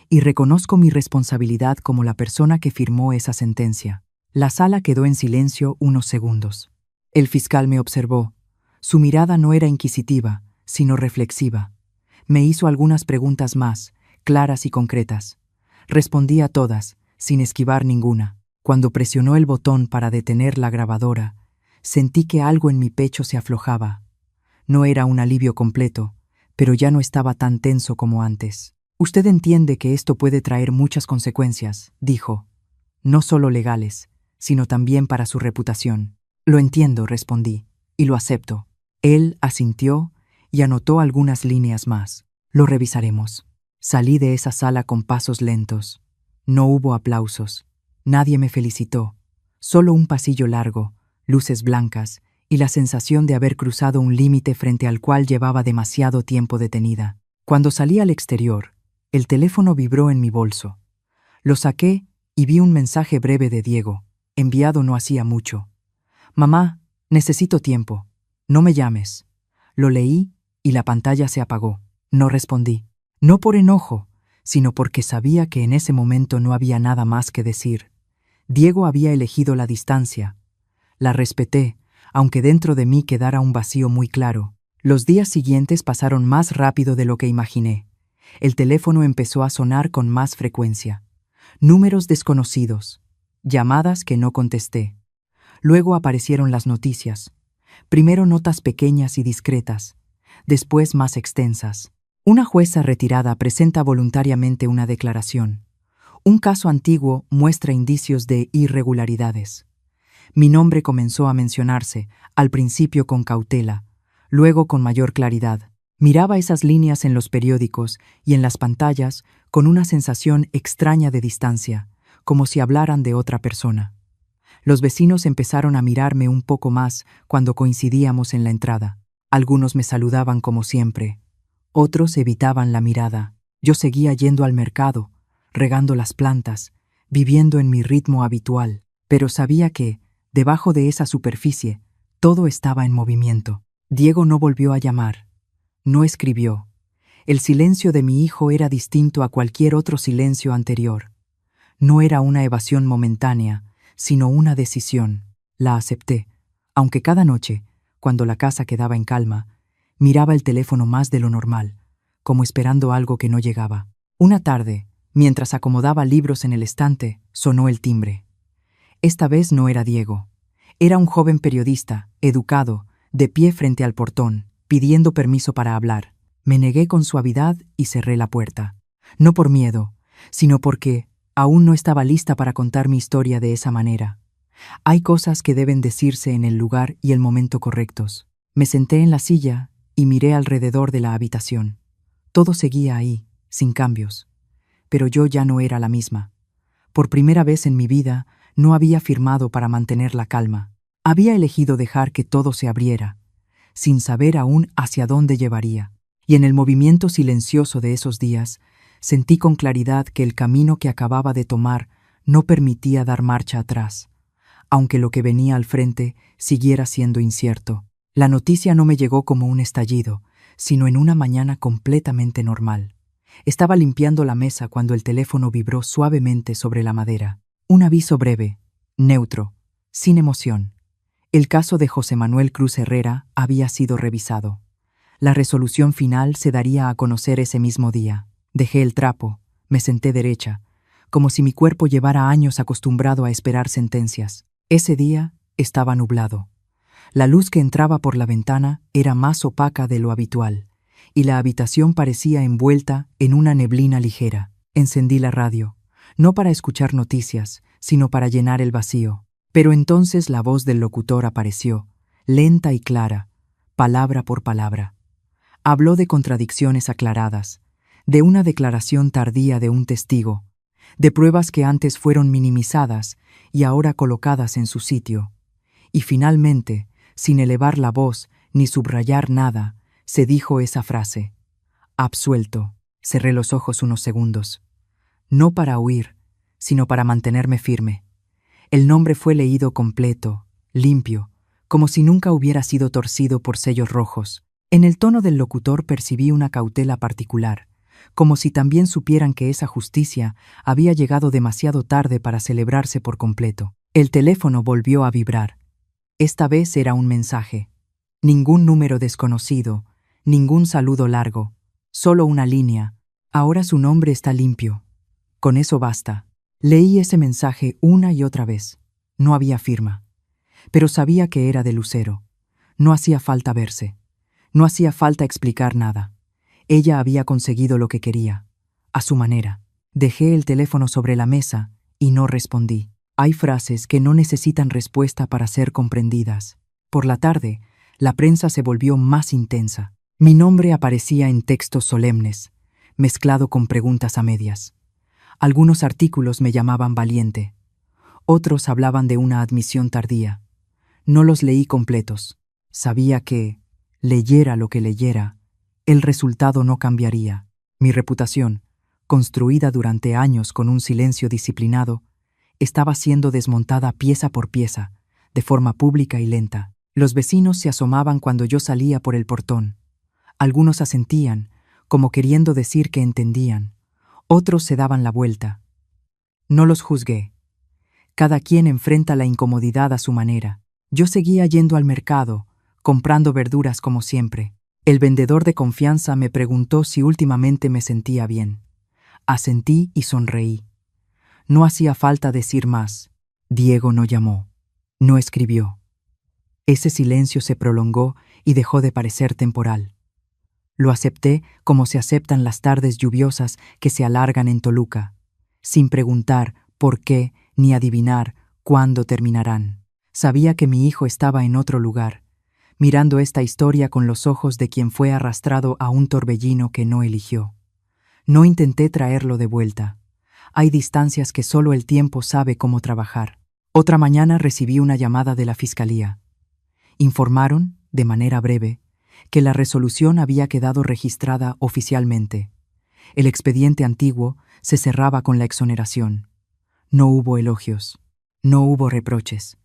y reconozco mi responsabilidad como la persona que firmó esa sentencia. La sala quedó en silencio unos segundos. El fiscal me observó. Su mirada no era inquisitiva, sino reflexiva. Me hizo algunas preguntas más, claras y concretas. Respondí a todas, sin esquivar ninguna. Cuando presionó el botón para detener la grabadora, sentí que algo en mi pecho se aflojaba. No era un alivio completo, pero ya no estaba tan tenso como antes. Usted entiende que esto puede traer muchas consecuencias, dijo. No solo legales, sino también para su reputación. Lo entiendo, respondí, y lo acepto. Él asintió y anotó algunas líneas más. Lo revisaremos. Salí de esa sala con pasos lentos. No hubo aplausos. Nadie me felicitó. Solo un pasillo largo, luces blancas y la sensación de haber cruzado un límite frente al cual llevaba demasiado tiempo detenida. Cuando salí al exterior, el teléfono vibró en mi bolso. Lo saqué y vi un mensaje breve de Diego, enviado no hacía mucho. «Mamá, necesito tiempo. No me llames». Lo leí y la pantalla se apagó. No respondí. No por enojo, sino porque sabía que en ese momento no había nada más que decir. Diego había elegido la distancia. La respeté, aunque dentro de mí quedara un vacío muy claro. Los días siguientes pasaron más rápido de lo que imaginé. El teléfono empezó a sonar con más frecuencia. Números desconocidos. Llamadas que no contesté. Luego aparecieron las noticias. Primero notas pequeñas y discretas, después más extensas. Una jueza retirada presenta voluntariamente una declaración. Un caso antiguo muestra indicios de irregularidades. Mi nombre comenzó a mencionarse, al principio con cautela, luego con mayor claridad. Miraba esas líneas en los periódicos y en las pantallas con una sensación extraña de distancia, como si hablaran de otra persona. Los vecinos empezaron a mirarme un poco más cuando coincidíamos en la entrada. Algunos me saludaban como siempre. Otros evitaban la mirada. Yo seguía yendo al mercado, regando las plantas, viviendo en mi ritmo habitual, pero sabía que, debajo de esa superficie, todo estaba en movimiento. Diego no volvió a llamar. No escribió. El silencio de mi hijo era distinto a cualquier otro silencio anterior. No era una evasión momentánea, sino una decisión. La acepté, aunque cada noche, cuando la casa quedaba en calma, miraba el teléfono más de lo normal, como esperando algo que no llegaba. Una tarde, mientras acomodaba libros en el estante, sonó el timbre. Esta vez no era Diego. Era un joven periodista, educado, de pie frente al portón, pidiendo permiso para hablar. Me negué con suavidad y cerré la puerta. No por miedo, sino porque aún no estaba lista para contar mi historia de esa manera. Hay cosas que deben decirse en el lugar y el momento correctos. Me senté en la silla y miré alrededor de la habitación. Todo seguía ahí, sin cambios. Pero yo ya no era la misma. Por primera vez en mi vida, no había firmado para mantener la calma. Había elegido dejar que todo se abriera, sin saber aún hacia dónde llevaría. Y en el movimiento silencioso de esos días, sentí con claridad que el camino que acababa de tomar no permitía dar marcha atrás, aunque lo que venía al frente siguiera siendo incierto. La noticia no me llegó como un estallido, sino en una mañana completamente normal. Estaba limpiando la mesa cuando el teléfono vibró suavemente sobre la madera. Un aviso breve, neutro, sin emoción. El caso de José Manuel Cruz Herrera había sido revisado. La resolución final se daría a conocer ese mismo día. Dejé el trapo, me senté derecha, como si mi cuerpo llevara años acostumbrado a esperar sentencias. Ese día estaba nublado. La luz que entraba por la ventana era más opaca de lo habitual, y la habitación parecía envuelta en una neblina ligera. Encendí la radio, no para escuchar noticias, sino para llenar el vacío. Pero entonces la voz del locutor apareció, lenta y clara, palabra por palabra. Habló de contradicciones aclaradas, de una declaración tardía de un testigo, de pruebas que antes fueron minimizadas y ahora colocadas en su sitio. Y finalmente, sin elevar la voz ni subrayar nada, se dijo esa frase: absuelto. Cerré los ojos unos segundos. No para huir, sino para mantenerme firme. El nombre fue leído completo, limpio, como si nunca hubiera sido torcido por sellos rojos. En el tono del locutor percibí una cautela particular, como si también supieran que esa justicia había llegado demasiado tarde para celebrarse por completo. El teléfono volvió a vibrar. Esta vez era un mensaje. Ningún número desconocido, ningún saludo largo, solo una línea. Ahora su nombre está limpio. Con eso basta. Leí ese mensaje una y otra vez. No había firma. Pero sabía que era de Lucero. No hacía falta verse. No hacía falta explicar nada. Ella había conseguido lo que quería, a su manera. Dejé el teléfono sobre la mesa y no respondí. Hay frases que no necesitan respuesta para ser comprendidas. Por la tarde, la prensa se volvió más intensa. Mi nombre aparecía en textos solemnes, mezclado con preguntas a medias. Algunos artículos me llamaban valiente. Otros hablaban de una admisión tardía. No los leí completos. Sabía que, leyera lo que leyera, el resultado no cambiaría. Mi reputación, construida durante años con un silencio disciplinado, estaba siendo desmontada pieza por pieza, de forma pública y lenta. Los vecinos se asomaban cuando yo salía por el portón. Algunos asentían, como queriendo decir que entendían. Otros se daban la vuelta. No los juzgué. Cada quien enfrenta la incomodidad a su manera. Yo seguía yendo al mercado, comprando verduras como siempre. El vendedor de confianza me preguntó si últimamente me sentía bien. Asentí y sonreí. No hacía falta decir más. Diego no llamó. No escribió. Ese silencio se prolongó y dejó de parecer temporal. Lo acepté como se aceptan las tardes lluviosas que se alargan en Toluca, sin preguntar por qué ni adivinar cuándo terminarán. Sabía que mi hijo estaba en otro lugar, mirando esta historia con los ojos de quien fue arrastrado a un torbellino que no eligió. No intenté traerlo de vuelta. Hay distancias que solo el tiempo sabe cómo trabajar. Otra mañana recibí una llamada de la fiscalía. Informaron, de manera breve, que la resolución había quedado registrada oficialmente. El expediente antiguo se cerraba con la exoneración. No hubo elogios, no hubo reproches,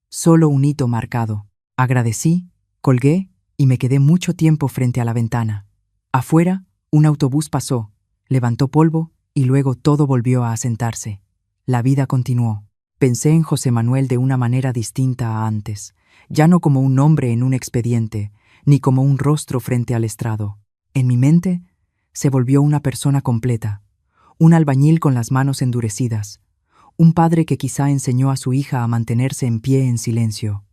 solo un hito marcado. Agradecí, colgué y me quedé mucho tiempo frente a la ventana. Afuera, un autobús pasó, levantó polvo y luego todo volvió a asentarse. La vida continuó. Pensé en José Manuel de una manera distinta a antes, ya no como un nombre en un expediente, ni como un rostro frente al estrado. En mi mente se volvió una persona completa, un albañil con las manos endurecidas, un padre que quizá enseñó a su hija a mantenerse en pie en silencio.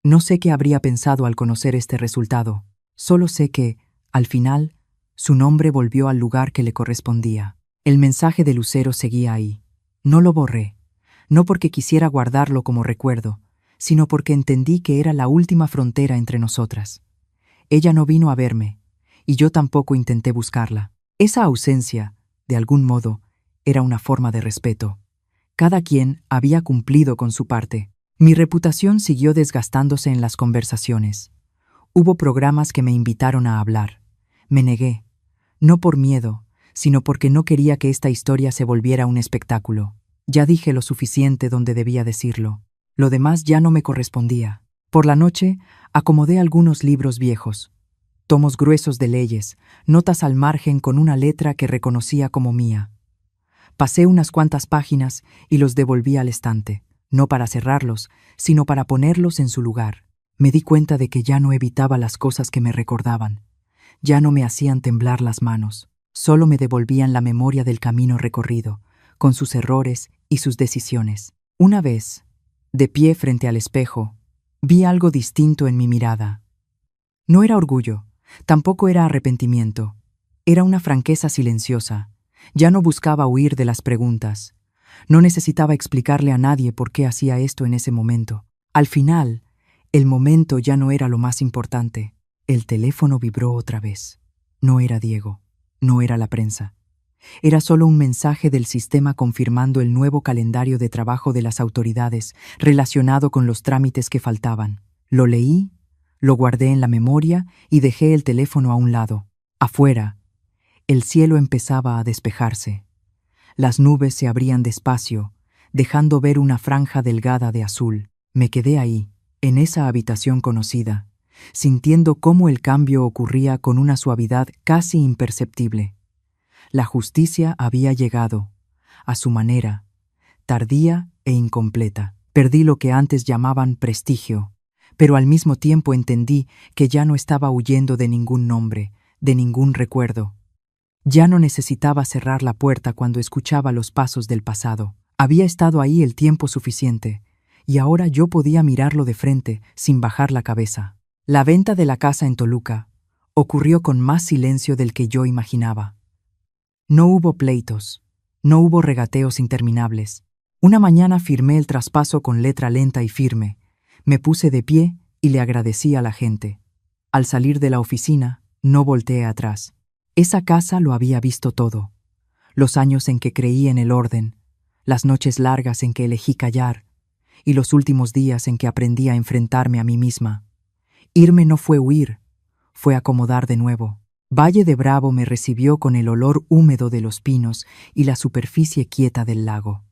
No sé qué habría pensado al conocer este resultado, solo sé que, al final, su nombre volvió al lugar que le correspondía. El mensaje de Lucero seguía ahí. No lo borré, no porque quisiera guardarlo como recuerdo, sino porque entendí que era la última frontera entre nosotras. Ella no vino a verme, y yo tampoco intenté buscarla. Esa ausencia, de algún modo, era una forma de respeto. Cada quien había cumplido con su parte. Mi reputación siguió desgastándose en las conversaciones. Hubo programas que me invitaron a hablar. Me negué, no por miedo, sino porque no quería que esta historia se volviera un espectáculo. Ya dije lo suficiente donde debía decirlo. Lo demás ya no me correspondía. Por la noche, acomodé algunos libros viejos, tomos gruesos de leyes, notas al margen con una letra que reconocía como mía. Pasé unas cuantas páginas y los devolví al estante, no para cerrarlos, sino para ponerlos en su lugar. Me di cuenta de que ya no evitaba las cosas que me recordaban. Ya no me hacían temblar las manos, solo me devolvían la memoria del camino recorrido, con sus errores y sus decisiones. Una vez, de pie frente al espejo, vi algo distinto en mi mirada. No era orgullo, tampoco era arrepentimiento. Era una franqueza silenciosa. Ya no buscaba huir de las preguntas. No necesitaba explicarle a nadie por qué hacía esto en ese momento. Al final, El momento ya no era lo más importante. El teléfono vibró otra vez. No era Diego, no era la prensa. Era solo un mensaje del sistema confirmando el nuevo calendario de trabajo de las autoridades relacionado con los trámites que faltaban. Lo leí, lo guardé en la memoria y dejé el teléfono a un lado. Afuera, el cielo empezaba a despejarse. Las nubes se abrían despacio, dejando ver una franja delgada de azul. Me quedé ahí, en esa habitación conocida, sintiendo cómo el cambio ocurría con una suavidad casi imperceptible. La justicia había llegado, a su manera, tardía e incompleta. Perdí lo que antes llamaban prestigio, pero al mismo tiempo entendí que ya no estaba huyendo de ningún nombre, de ningún recuerdo. Ya no necesitaba cerrar la puerta cuando escuchaba los pasos del pasado. Había estado ahí el tiempo suficiente, y ahora yo podía mirarlo de frente sin bajar la cabeza. La venta de la casa en Toluca ocurrió con más silencio del que yo imaginaba. No hubo pleitos, no hubo regateos interminables. Una mañana firmé el traspaso con letra lenta y firme. Me puse de pie y le agradecí a la gente. Al salir de la oficina, no volteé atrás. Esa casa lo había visto todo. Los años en que creí en el orden, las noches largas en que elegí callar, y los últimos días en que aprendí a enfrentarme a mí misma. Irme no fue huir, fue acomodar de nuevo. Valle de Bravo me recibió con el olor húmedo de los pinos y la superficie quieta del lago.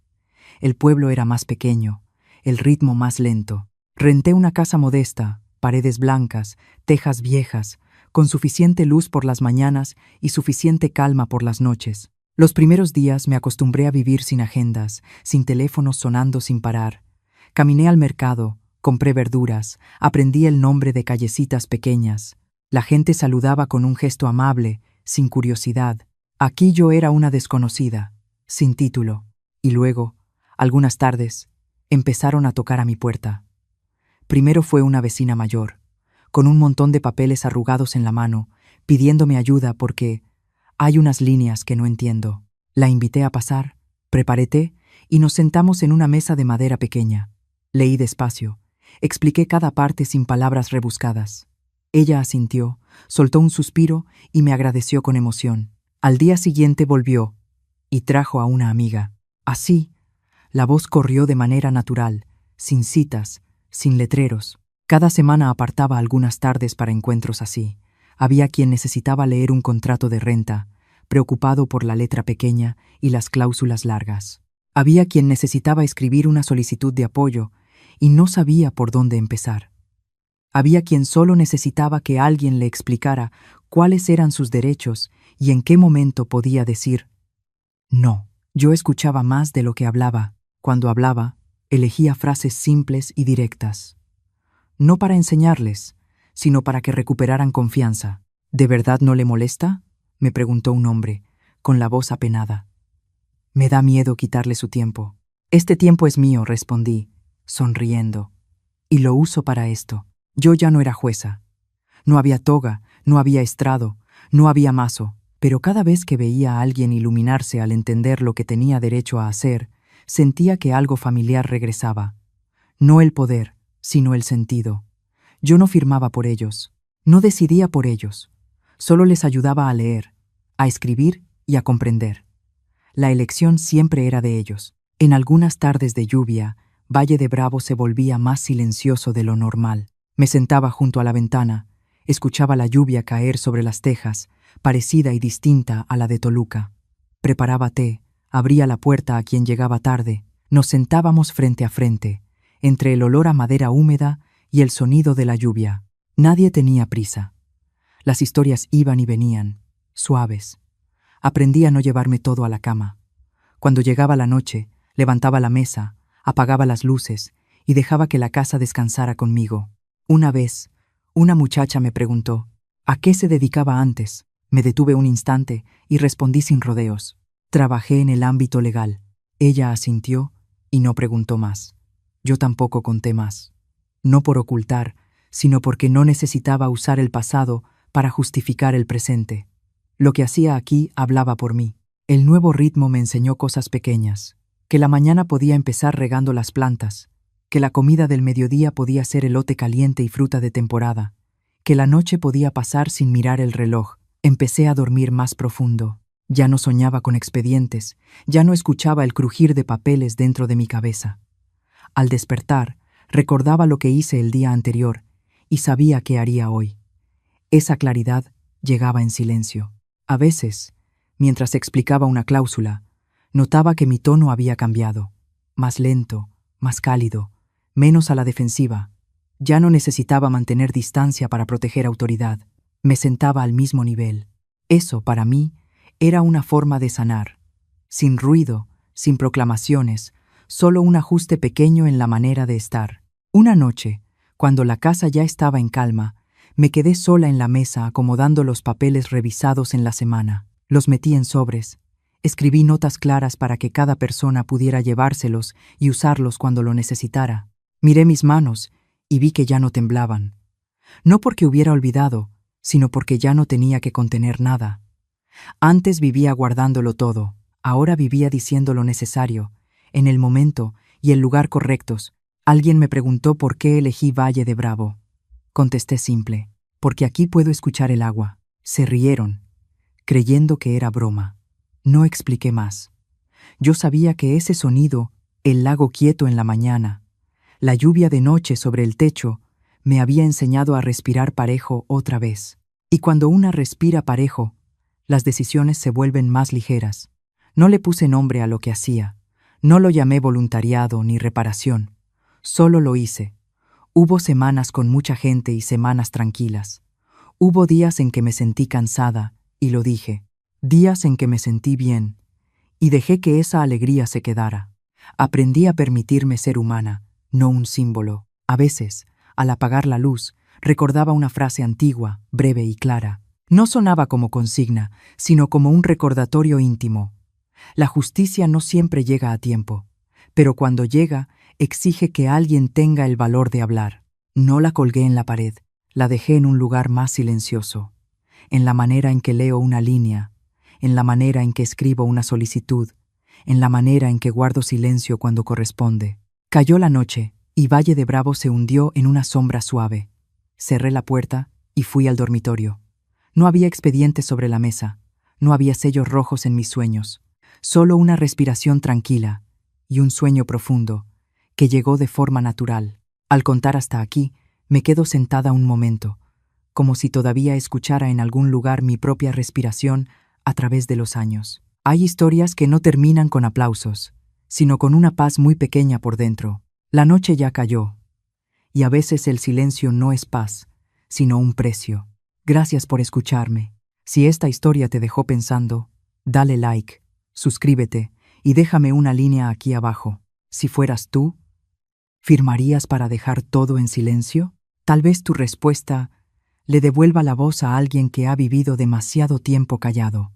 El pueblo era más pequeño, el ritmo más lento. Renté una casa modesta, paredes blancas, tejas viejas, con suficiente luz por las mañanas y suficiente calma por las noches. Los primeros días me acostumbré a vivir sin agendas, sin teléfonos sonando sin parar. Caminé al mercado, compré verduras, aprendí el nombre de callecitas pequeñas. La gente saludaba con un gesto amable, sin curiosidad. Aquí yo era una desconocida, sin título. Y luego, algunas tardes, empezaron a tocar a mi puerta. Primero fue una vecina mayor, con un montón de papeles arrugados en la mano, pidiéndome ayuda porque hay unas líneas que no entiendo. La invité a pasar, preparé té y nos sentamos en una mesa de madera pequeña. Leí despacio, expliqué cada parte sin palabras rebuscadas. Ella asintió, soltó un suspiro y me agradeció con emoción. Al día siguiente volvió y trajo a una amiga. Así, la voz corrió de manera natural, sin citas, sin letreros. Cada semana apartaba algunas tardes para encuentros así. Había quien necesitaba leer un contrato de renta, preocupado por la letra pequeña y las cláusulas largas. Había quien necesitaba escribir una solicitud de apoyo y no sabía por dónde empezar. Había quien solo necesitaba que alguien le explicara cuáles eran sus derechos y en qué momento podía decir no. Yo escuchaba más de lo que hablaba. Cuando hablaba, elegía frases simples y directas. No para enseñarles, sino para que recuperaran confianza. ¿De verdad no le molesta?, me preguntó un hombre, con la voz apenada. Me da miedo quitarle su tiempo. Este tiempo es mío, respondí, sonriendo. Y lo uso para esto. Yo ya no era jueza. No había toga, no había estrado, no había mazo, pero cada vez que veía a alguien iluminarse al entender lo que tenía derecho a hacer, sentía que algo familiar regresaba. No el poder, sino el sentido. Yo no firmaba por ellos, no decidía por ellos, solo les ayudaba a leer, a escribir y a comprender. La elección siempre era de ellos. En algunas tardes de lluvia, Valle de Bravo se volvía más silencioso de lo normal. Me sentaba junto a la ventana, escuchaba la lluvia caer sobre las tejas, parecida y distinta a la de Toluca. Preparaba té, abría la puerta a quien llegaba tarde, nos sentábamos frente a frente, entre el olor a madera húmeda y el sonido de la lluvia. Nadie tenía prisa. Las historias iban y venían, suaves. Aprendí a no llevarme todo a la cama. Cuando llegaba la noche, levantaba la mesa, apagaba las luces y dejaba que la casa descansara conmigo. Una vez, una muchacha me preguntó, ¿a qué se dedicaba antes? Me detuve un instante y respondí sin rodeos. Trabajé en el ámbito legal. Ella asintió y no preguntó más. Yo tampoco conté más. No por ocultar, sino porque no necesitaba usar el pasado para justificar el presente. Lo que hacía aquí hablaba por mí. El nuevo ritmo me enseñó cosas pequeñas, que la mañana podía empezar regando las plantas, que la comida del mediodía podía ser elote caliente y fruta de temporada, que la noche podía pasar sin mirar el reloj. Empecé a dormir más profundo. Ya no soñaba con expedientes, ya no escuchaba el crujir de papeles dentro de mi cabeza. Al despertar, recordaba lo que hice el día anterior y sabía qué haría hoy. Esa claridad llegaba en silencio. A veces, mientras explicaba una cláusula, notaba que mi tono había cambiado, más lento, más cálido, menos a la defensiva. Ya no necesitaba mantener distancia para proteger autoridad. Me sentaba al mismo nivel. Eso, para mí, era una forma de sanar. Sin ruido, sin proclamaciones, solo un ajuste pequeño en la manera de estar. Una noche, cuando la casa ya estaba en calma, me quedé sola en la mesa acomodando los papeles revisados en la semana. Los metí en sobres. Escribí notas claras para que cada persona pudiera llevárselos y usarlos cuando lo necesitara. Miré mis manos y vi que ya no temblaban. No porque hubiera olvidado, sino porque ya no tenía que contener nada. Antes vivía guardándolo todo, ahora vivía diciendo lo necesario, en el momento y el lugar correctos. Alguien me preguntó por qué elegí Valle de Bravo. Contesté simple, porque aquí puedo escuchar el agua. Se rieron, creyendo que era broma. No expliqué más. Yo sabía que ese sonido, el lago quieto en la mañana, la lluvia de noche sobre el techo, me había enseñado a respirar parejo otra vez. Y cuando una respira parejo, las decisiones se vuelven más ligeras. No le puse nombre a lo que hacía. No lo llamé voluntariado ni reparación. Solo lo hice. Hubo semanas con mucha gente y semanas tranquilas. Hubo días en que me sentí cansada, y lo dije. Días en que me sentí bien, y dejé que esa alegría se quedara. Aprendí a permitirme ser humana, no un símbolo. A veces, al apagar la luz, recordaba una frase antigua, breve y clara. No sonaba como consigna, sino como un recordatorio íntimo. La justicia no siempre llega a tiempo, pero cuando llega, exige que alguien tenga el valor de hablar. No la colgué en la pared, la dejé en un lugar más silencioso, en la manera en que leo una línea, en la manera en que escribo una solicitud, en la manera en que guardo silencio cuando corresponde. Cayó la noche, y Valle de Bravo se hundió en una sombra suave. Cerré la puerta y fui al dormitorio. No había expedientes sobre la mesa, no había sellos rojos en mis sueños, solo una respiración tranquila y un sueño profundo que llegó de forma natural. Al contar hasta aquí, me quedo sentada un momento, como si todavía escuchara en algún lugar mi propia respiración a través de los años. Hay historias que no terminan con aplausos, sino con una paz muy pequeña por dentro. La noche ya cayó, y a veces el silencio no es paz, sino un precio. Gracias por escucharme. Si esta historia te dejó pensando, dale like, suscríbete y déjame una línea aquí abajo. Si fueras tú, ¿firmarías para dejar todo en silencio? Tal vez tu respuesta le devuelva la voz a alguien que ha vivido demasiado tiempo callado.